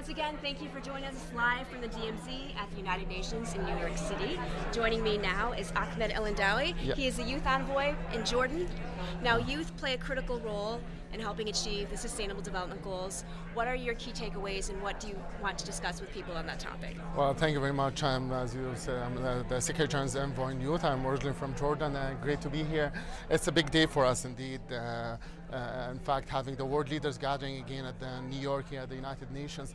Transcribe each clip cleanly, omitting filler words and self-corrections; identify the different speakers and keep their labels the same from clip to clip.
Speaker 1: once again, thank you for joining us live from the DMZ at the United Nations in New York City. Joining me now is Ahmad Alhendawi.
Speaker 2: Yep.
Speaker 1: He is the Youth Envoy in Jordan. Now, youth play a critical role in helping achieve the Sustainable Development Goals. What are your key takeaways, and what do you want to discuss with people on that topic?
Speaker 2: Well, thank you very much. As you said, I'm the Secretary General's Envoy in Youth. I'm originally from Jordan. Great to be here. It's a big day for us indeed. In fact, having the world leaders gathering again at New York here at the United Nations,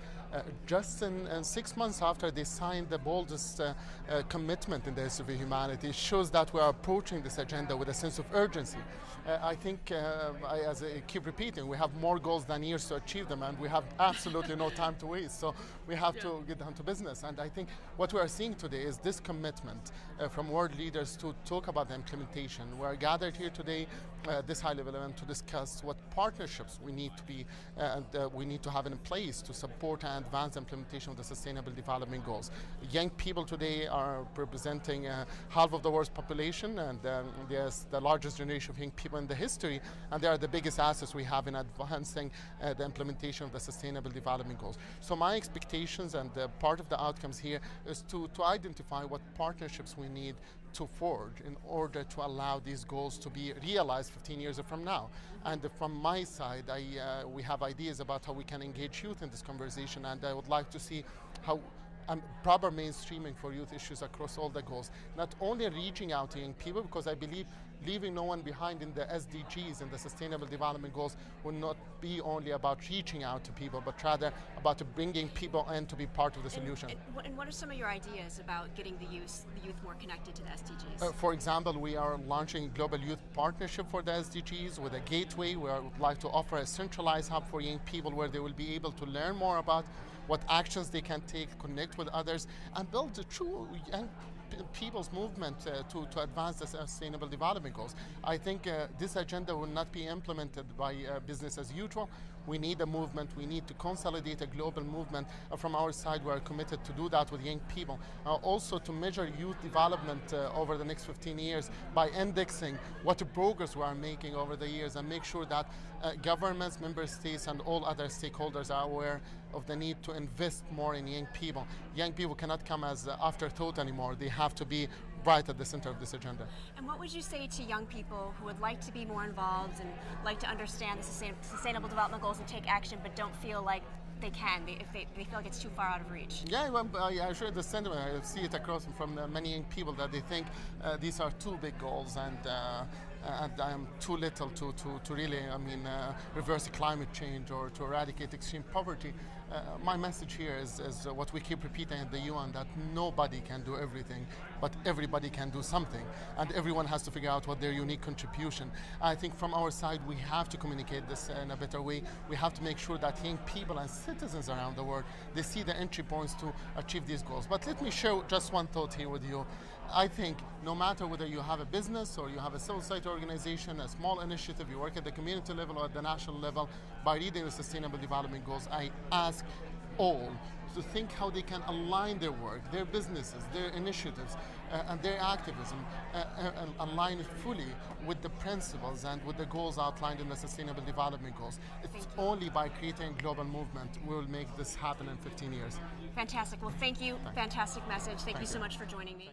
Speaker 2: just in 6 months after they signed the boldest commitment in the history of humanity, it shows that we are approaching this agenda with a sense of urgency. I think, as I keep repeating, we have more goals than years to achieve them, and we have absolutely no time to waste. So we have to get down to business. And I think what we are seeing today is this commitment from world leaders to talk about the implementation. We are gathered here today, this high-level event, to discuss what partnerships we need to be we need to have in place to support and advance the implementation of the Sustainable Development Goals. Young people today are representing half of the world's population, and there's the largest generation of young people in the history, and they are the biggest assets we have in advancing the implementation of the Sustainable Development Goals. So my expectations and part of the outcomes here is to identify what partnerships we need to forge in order to allow these goals to be realized 15 years from now. And from my side, we have ideas about how we can engage youth in this conversation, and I would like to see how proper mainstreaming for youth issues across all the goals. Not only reaching out to young people, because I believe leaving no one behind in the SDGs and the Sustainable Development Goals will not be only about reaching out to people, but rather about bringing people in to be part of the solution.
Speaker 1: And what are some of your ideas about getting the youth more connected to the SDGs?
Speaker 2: For example, we are launching a Global Youth Partnership for the SDGs with a gateway. We would like to offer a centralized hub for young people where they will be able to learn more about what actions they can take, connect with others, and build a true young people's movement to advance the Sustainable Development Goals. I think this agenda will not be implemented by business as usual. We need a movement. We need to consolidate a global movement. From our side, we are committed to do that with young people. Also to measure youth development over the next 15 years by indexing what progress we are making over the years, and make sure that governments, member states, and all other stakeholders are aware of the need to invest more in young people. Young people cannot come as afterthought anymore. They have to be right at the center of this agenda.
Speaker 1: And what would you say to young people who would like to be more involved and like to understand the Sustainable Development Goals and take action, but don't feel like they can, if they feel like it's too far out of reach?
Speaker 2: Yeah, well, I share the sentiment. I see it across from many young people that they think these are too big goals, and I am too little to really, reverse climate change or to eradicate extreme poverty. My message here is what we keep repeating at the UN, that nobody can do everything, but everybody can do something, and everyone has to figure out what their unique contribution. I think from our side, we have to communicate this in a better way. We have to make sure that young people and citizens around the world, they see the entry points to achieve these goals. But let me share just one thought here with you. I think no matter whether you have a business or you have a civil society organization, a small initiative, you work at the community level or at the national level, by reading the Sustainable Development Goals, I ask all to think how they can align their work, their businesses, their initiatives, and their activism, and align it fully with the principles and with the goals outlined in the Sustainable Development Goals. It's only by creating a global movement we will make this happen in 15 years.
Speaker 1: Fantastic. Well, thank you. Fantastic message. Thank you so much for joining me.